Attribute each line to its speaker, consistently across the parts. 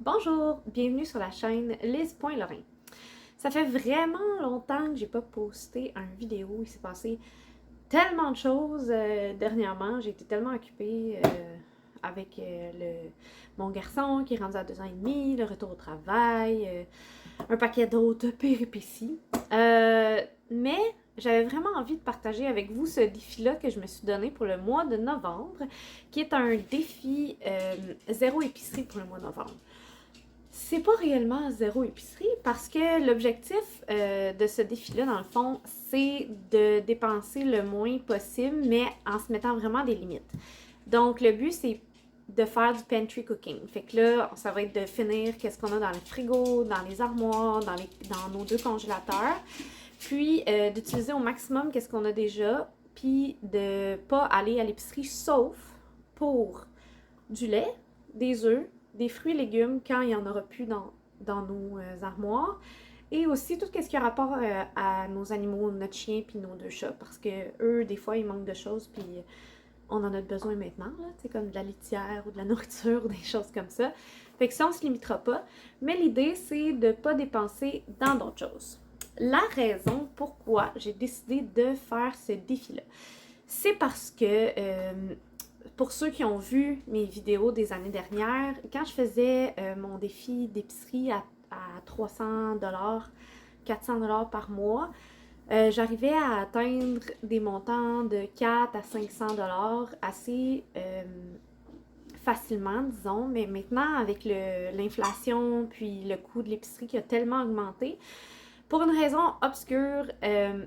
Speaker 1: Bonjour, bienvenue sur la chaîne Liz.Lorrain. Ça fait vraiment longtemps que j'ai pas posté une vidéo. Il s'est passé tellement de choses dernièrement. J'ai été tellement occupée avec mon garçon qui est rendu à 2 ans et demi, le retour au travail, un paquet d'autres péripéties. Mais j'avais vraiment envie de partager avec vous ce défi-là que je me suis donné pour le mois de novembre, qui est un défi zéro épicerie pour le mois de novembre. C'est pas réellement zéro épicerie parce que l'objectif de ce défi-là, dans le fond, c'est de dépenser le moins possible, mais en se mettant vraiment des limites. Donc, le but, c'est de faire du pantry cooking. Fait que là, ça va être de finir qu'est-ce qu'on a dans le frigo, dans les armoires, dans nos 2 congélateurs, puis d'utiliser au maximum qu'est-ce qu'on a déjà, puis de pas aller à l'épicerie sauf pour du lait, des œufs, des fruits et légumes quand il n'y en aura plus dans nos armoires. Et aussi tout ce qui a rapport à nos animaux, notre chien puis nos 2 chats. Parce que eux, des fois, ils manquent de choses puis on en a besoin maintenant, là, comme de la litière ou de la nourriture ou des choses comme ça. Fait que ça, on se limitera pas. Mais l'idée, c'est de ne pas dépenser dans d'autres choses. La raison pourquoi j'ai décidé de faire ce défi-là, c'est parce que pour ceux qui ont vu mes vidéos des années dernières, quand je faisais mon défi d'épicerie à 300 400 par mois, j'arrivais à atteindre des montants de 4 à 500 assez facilement, disons. Mais maintenant, avec l'inflation puis le coût de l'épicerie qui a tellement augmenté, pour une raison obscure,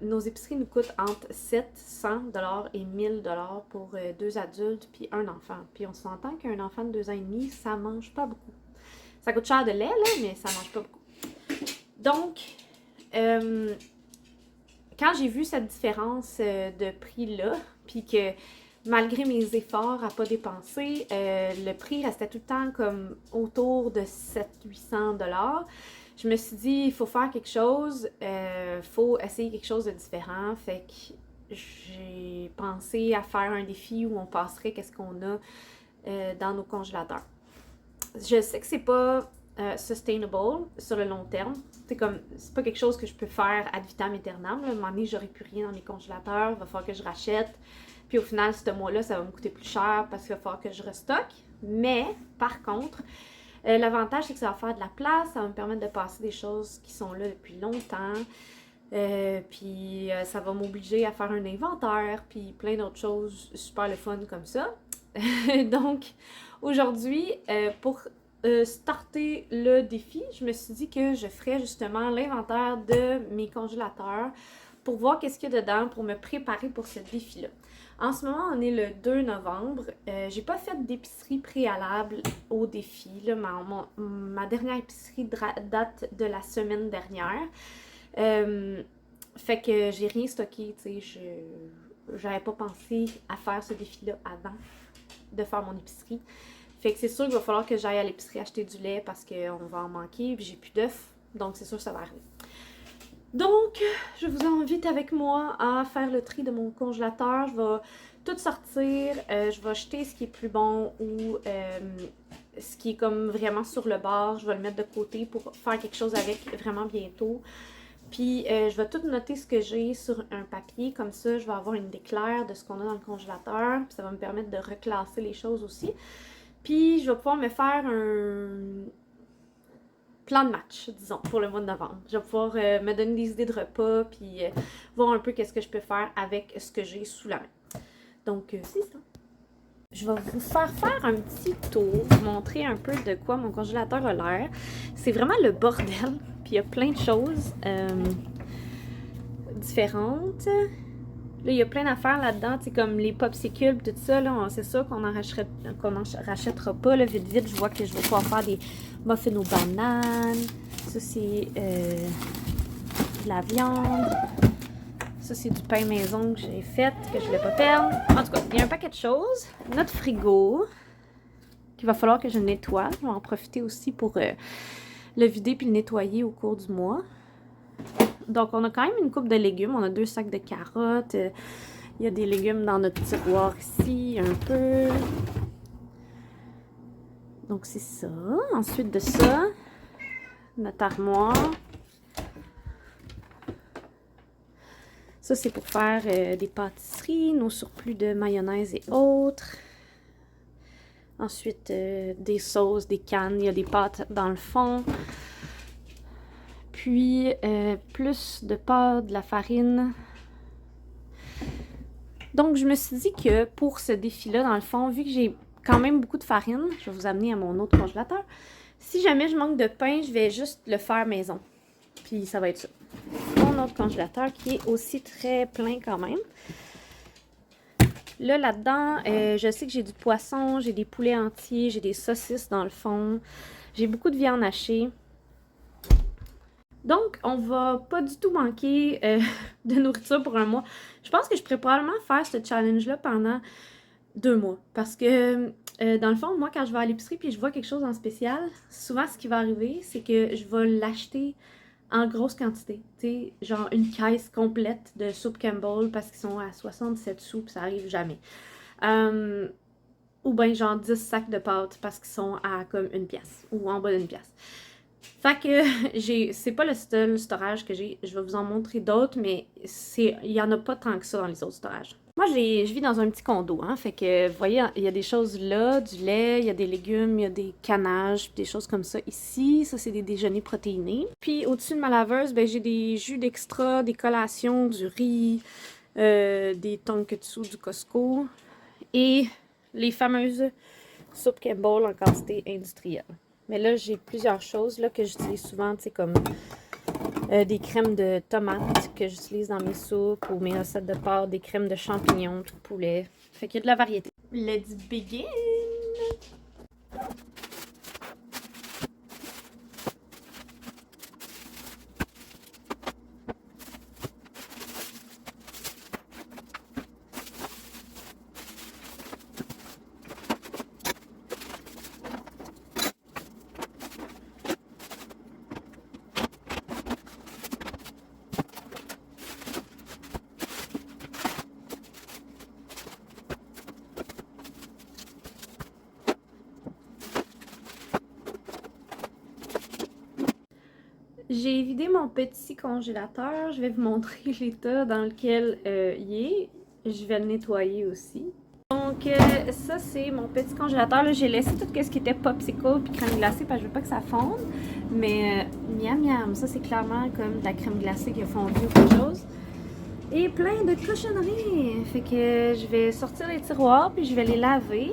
Speaker 1: nos épiceries nous coûtent entre 700 et 1000 pour 2 adultes puis un enfant. Puis on s'entend qu'un enfant de 2 ans et demi, ça mange pas beaucoup. Ça coûte cher de lait, là, mais ça mange pas beaucoup. Donc, quand j'ai vu cette différence de prix-là, puis que malgré mes efforts à pas dépenser, le prix restait tout le temps comme autour de 700-800 je me suis dit, il faut faire quelque chose, faut essayer quelque chose de différent. Fait que j'ai pensé à faire un défi où on passerait qu'est-ce qu'on a dans nos congélateurs. Je sais que c'est pas sustainable sur le long terme. C'est pas quelque chose que je peux faire ad vitam aeternam. À un moment donné, j'aurai plus rien dans mes congélateurs, il va falloir que je rachète. Puis au final, ce mois-là, ça va me coûter plus cher parce qu'il va falloir que je restocke. Mais, par contre, l'avantage, c'est que ça va faire de la place, ça va me permettre de passer des choses qui sont là depuis longtemps. Puis ça va m'obliger à faire un inventaire, puis plein d'autres choses super le fun comme ça. Donc, aujourd'hui, pour starter le défi, je me suis dit que je ferais justement l'inventaire de mes congélateurs pour voir qu'est-ce qu'il y a dedans pour me préparer pour ce défi-là. En ce moment, on est le 2 novembre. J'ai pas fait d'épicerie préalable au défi. Là, ma dernière épicerie date de la semaine dernière. Fait que j'ai rien stocké, tu sais. J'avais pas pensé à faire ce défi-là avant de faire mon épicerie. Fait que c'est sûr qu'il va falloir que j'aille à l'épicerie acheter du lait parce qu'on va en manquer, puis j'ai plus d'œufs. Donc c'est sûr que ça va arriver. Donc, je vous invite avec moi à faire le tri de mon congélateur. Je vais tout sortir. Je vais jeter ce qui est plus bon ou ce qui est comme vraiment sur le bord. Je vais le mettre de côté pour faire quelque chose avec vraiment bientôt. Puis, je vais tout noter ce que j'ai sur un papier. Comme ça, je vais avoir une idée claire de ce qu'on a dans le congélateur. Puis, ça va me permettre de reclasser les choses aussi. Puis, je vais pouvoir me faire un plan de match, disons, pour le mois de novembre. Je vais pouvoir me donner des idées de repas, puis voir un peu qu'est-ce que je peux faire avec ce que j'ai sous la main. Donc, c'est ça. Je vais vous faire un petit tour, vous montrer un peu de quoi mon congélateur a l'air. C'est vraiment le bordel, puis il y a plein de choses différentes. Là, il y a plein d'affaires là-dedans, tu sais, comme les popsicles, tout ça, là, c'est sûr qu'on en rachètera pas, là, vite, vite. Je vois que je vais pouvoir faire des muffins aux bananes. Ça, c'est de la viande. Ça, c'est du pain maison que j'ai fait, que je ne voulais pas perdre. En tout cas, il y a un paquet de choses. Notre frigo, qu'il va falloir que je nettoie. Je vais en profiter aussi pour le vider puis le nettoyer au cours du mois. Donc, on a quand même une coupe de légumes. On a 2 sacs de carottes. Il y a des légumes dans notre tiroir ici, un peu. Donc, c'est ça. Ensuite de ça, notre armoire. Ça, c'est pour faire des pâtisseries, nos surplus de mayonnaise et autres. Ensuite, des sauces, des cannes, il y a des pâtes dans le fond. Puis, plus de pâtes, de la farine. Donc, je me suis dit que pour ce défi-là, dans le fond, vu que j'ai quand même beaucoup de farine, je vais vous amener à mon autre congélateur. Si jamais je manque de pain, je vais juste le faire maison. Puis, ça va être ça. Mon autre congélateur qui est aussi très plein quand même. Là-dedans, je sais que j'ai du poisson, j'ai des poulets entiers, j'ai des saucisses dans le fond. J'ai beaucoup de viande hachée. Donc, on va pas du tout manquer de nourriture pour un mois. Je pense que je pourrais probablement faire ce challenge-là pendant 2 mois. Parce que, dans le fond, moi, quand je vais à l'épicerie puis je vois quelque chose en spécial, souvent, ce qui va arriver, c'est que je vais l'acheter en grosse quantité. Tu sais, genre une caisse complète de soupe Campbell parce qu'ils sont à 77 sous puis ça arrive jamais. Ou bien genre 10 sacs de pâtes parce qu'ils sont à comme 1 pièce ou en bas d'une pièce. Fait que c'est pas le seul storage que j'ai. Je vais vous en montrer d'autres, mais il y en a pas tant que ça dans les autres storages. Moi, je vis dans un petit condo, hein. Fait que, vous voyez, il y a des choses là, du lait, il y a des légumes, il y a des canages, des choses comme ça ici. Ça, c'est des déjeuners protéinés. Puis, au-dessus de ma laveuse, ben, j'ai des jus d'extra, des collations, du riz, des tonkatsu du Costco et les fameuses soupes Campbell en quantité industrielle. Mais là, j'ai plusieurs choses là, que j'utilise souvent, tu sais, comme des crèmes de tomates que j'utilise dans mes soupes ou mes recettes de pâtes, des crèmes de champignons, de poulet. Fait qu'il y a de la variété. Let's begin! J'ai vidé mon petit congélateur. Je vais vous montrer l'état dans lequel il est. Je vais le nettoyer aussi. Donc, ça, c'est mon petit congélateur. J'ai laissé tout ce qui était popsicle puis crème glacée parce que je veux pas que ça fonde. Mais, miam miam, ça, c'est clairement comme de la crème glacée qui a fondu ou quelque chose. Et plein de cochonneries. Fait que je vais sortir les tiroirs puis je vais les laver.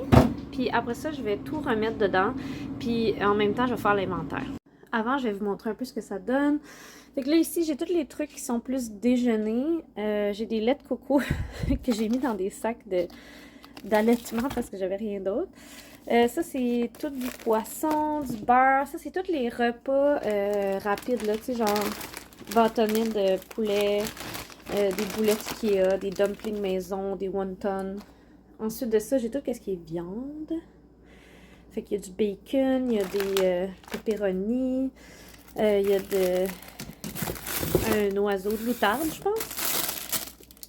Speaker 1: Puis après ça, je vais tout remettre dedans. Puis en même temps, je vais faire l'inventaire. Avant, je vais vous montrer un peu ce que ça donne. Fait que là, ici, j'ai tous les trucs qui sont plus déjeuner. J'ai des laits de coco que j'ai mis dans des sacs d'allaitement parce que j'avais rien d'autre. Ça, c'est tout du poisson, du beurre. Ça, c'est tous les repas rapides, là, tu sais, genre bâtonnets de poulet, des boulettes Ikea, des dumplings maison, des wonton. Ensuite de ça, j'ai tout ce qui est viande. Fait qu'il y a du bacon, il y a des pepperoni, il y a un oiseau de loutarde, je pense.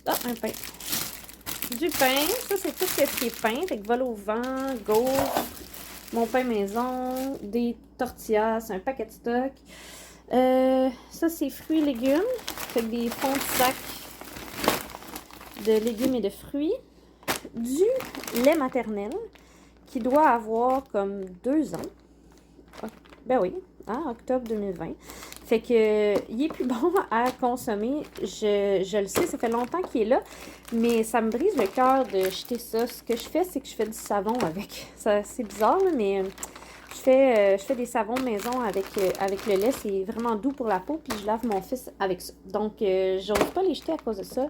Speaker 1: Ah, un pain. Du pain, ça c'est tout ce qui est pain, fait que vol au vent, gaufre, mon pain maison, des tortillas, c'est un paquet de stock. Ça c'est fruits et légumes, fait que des fonds de sac de légumes et de fruits. Du lait maternel qui doit avoir comme 2 ans. Ben oui, hein, octobre 2020. Fait que il est plus bon à consommer. Je le sais, ça fait longtemps qu'il est là, mais ça me brise le cœur de jeter ça. Ce que je fais, c'est que je fais du savon avec. C'est bizarre, là, mais je fais des savons maison avec le lait. C'est vraiment doux pour la peau, puis je lave mon fils avec ça. Donc, j'ose pas les jeter à cause de ça.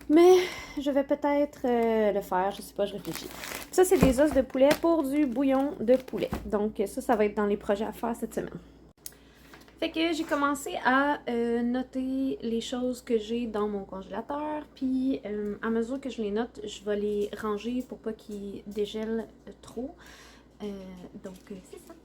Speaker 1: Mais je vais peut-être le faire, je sais pas, je réfléchis. Ça, c'est des os de poulet pour du bouillon de poulet. Donc ça va être dans les projets à faire cette semaine. Fait que j'ai commencé à noter les choses que j'ai dans mon congélateur. Puis à mesure que je les note, je vais les ranger pour pas qu'ils dégèlent trop. Donc c'est ça.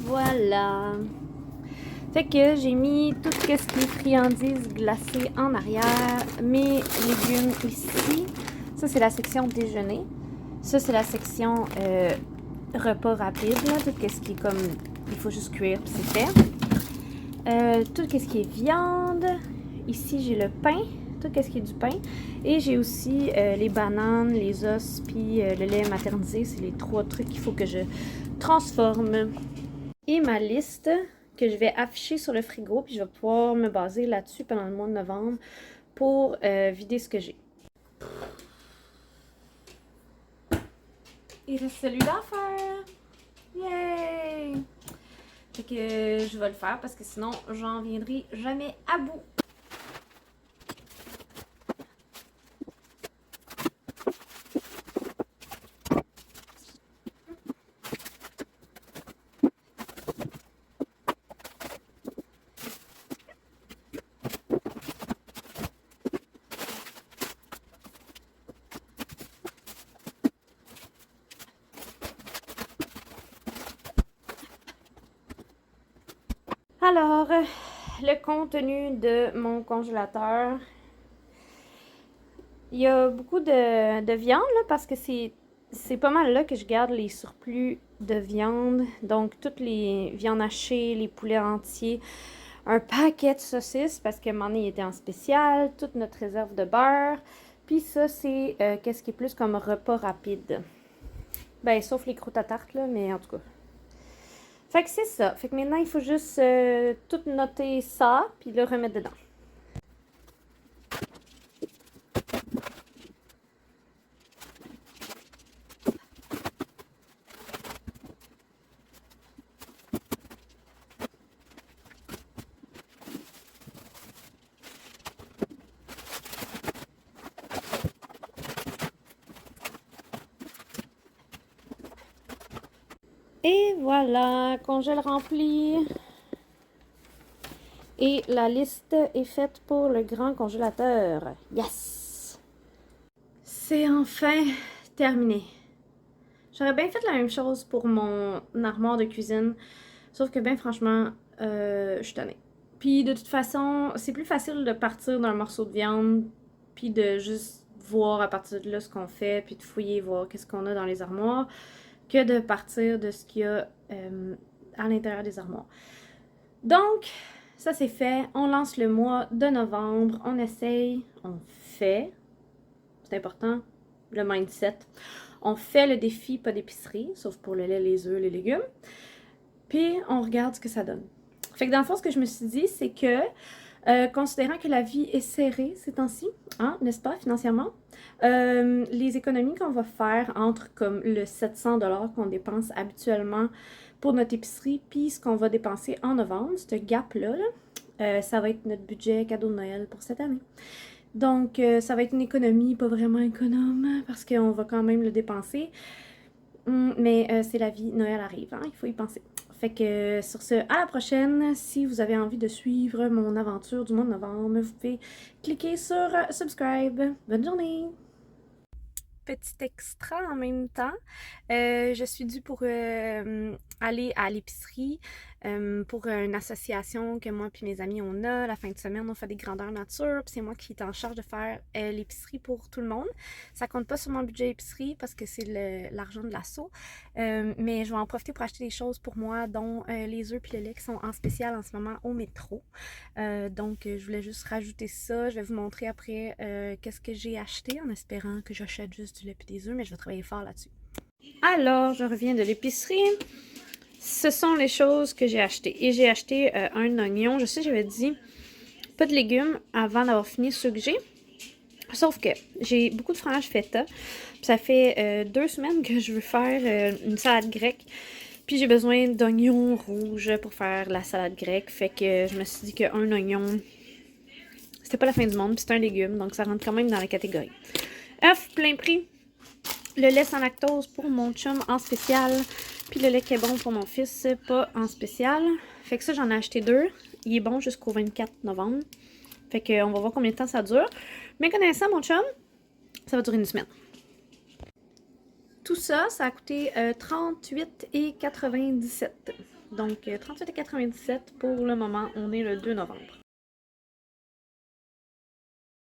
Speaker 1: voilà. Fait que j'ai mis tout ce qui est friandises glacées en arrière, mes légumes ici. Ça, c'est la section déjeuner. Ça, c'est la section repas rapide, là. Tout ce qui est comme, il faut juste cuire puis c'est fait. Tout ce qui est viande. Ici, j'ai le pain, tout ce qui est du pain. Et j'ai aussi les bananes, les os, puis le lait maternisé. C'est les 3 trucs qu'il faut que je transforme. Et ma liste que je vais afficher sur le frigo, puis je vais pouvoir me baser là-dessus pendant le mois de novembre pour vider ce que j'ai. Il reste celui-là à faire! Yay! Fait que je vais le faire parce que sinon j'en viendrai jamais à bout. Alors, le contenu de mon congélateur. Il y a beaucoup de viande là, parce que c'est pas mal là que je garde les surplus de viande. Donc, toutes les viandes hachées, les poulets entiers, un paquet de saucisses parce que mon nez était en spécial, toute notre réserve de beurre. Puis ça, c'est qu'est-ce qui est plus comme repas rapide. Ben, sauf les croûtes à tarte, là, mais en tout cas. Fait que c'est ça. Fait que maintenant, il faut juste tout noter ça, puis le remettre dedans. Et voilà, congèle rempli. Et la liste est faite pour le grand congélateur. Yes! C'est enfin terminé. J'aurais bien fait la même chose pour mon armoire de cuisine. Sauf que, ben franchement, je suis tannée. Puis de toute façon, c'est plus facile de partir d'un morceau de viande, puis de juste voir à partir de là ce qu'on fait, puis de fouiller, voir qu'est-ce qu'on a dans les armoires, que de partir de ce qu'il y a à l'intérieur des armoires. Donc, ça c'est fait. On lance le mois de novembre. On essaye, on fait. C'est important, le mindset. On fait le défi pas d'épicerie, sauf pour le lait, les œufs, les légumes. Puis on regarde ce que ça donne. Fait que dans le fond, ce que je me suis dit, c'est que, considérant que la vie est serrée ces temps-ci, hein, n'est-ce pas, financièrement, les économies qu'on va faire entre comme le 700$ qu'on dépense habituellement pour notre épicerie, puis ce qu'on va dépenser en novembre, ce gap-là, ça va être notre budget cadeau de Noël pour cette année. Donc, ça va être une économie pas vraiment économe, parce qu'on va quand même le dépenser. Mais c'est la vie, Noël arrive, hein, il faut y penser. Fait que sur ce, à la prochaine. Si vous avez envie de suivre mon aventure du mois de novembre, vous pouvez cliquer sur subscribe. Bonne journée! Petit extra en même temps. Je suis due pour aller à l'épicerie pour une association que moi et mes amis on a. La fin de semaine, on fait des grandeurs nature. Puis c'est moi qui est en charge de faire l'épicerie pour tout le monde. Ça compte pas sur mon budget épicerie parce que c'est l'argent de l'asso. Mais je vais en profiter pour acheter des choses pour moi, dont les œufs et le lait qui sont en spécial en ce moment au métro. Donc, je voulais juste rajouter ça. Je vais vous montrer après qu'est-ce que j'ai acheté en espérant que j'achète juste du lait et des œufs, mais je vais travailler fort là-dessus. Alors, je reviens de l'épicerie. Ce sont les choses que j'ai achetées. Et j'ai acheté un oignon. Je sais, j'avais dit pas de légumes avant d'avoir fini ceux que j'ai. Sauf que j'ai beaucoup de fromage feta. Ça fait 2 semaines que je veux faire une salade grecque. Puis j'ai besoin d'oignons rouges pour faire la salade grecque. Fait que je me suis dit qu'un oignon, c'était pas la fin du monde. Puis c'est un légume, donc ça rentre quand même dans la catégorie. Œuf plein prix. Le lait sans lactose pour mon chum en spécial. Puis le lait qui est bon pour mon fils, pas en spécial. Fait que ça, j'en ai acheté 2. Il est bon jusqu'au 24 novembre. Fait que on va voir combien de temps ça dure. Mais connaissant mon chum, ça va durer une semaine. Tout ça, ça a coûté 38,97. Donc 38,97 pour le moment, on est le 2 novembre.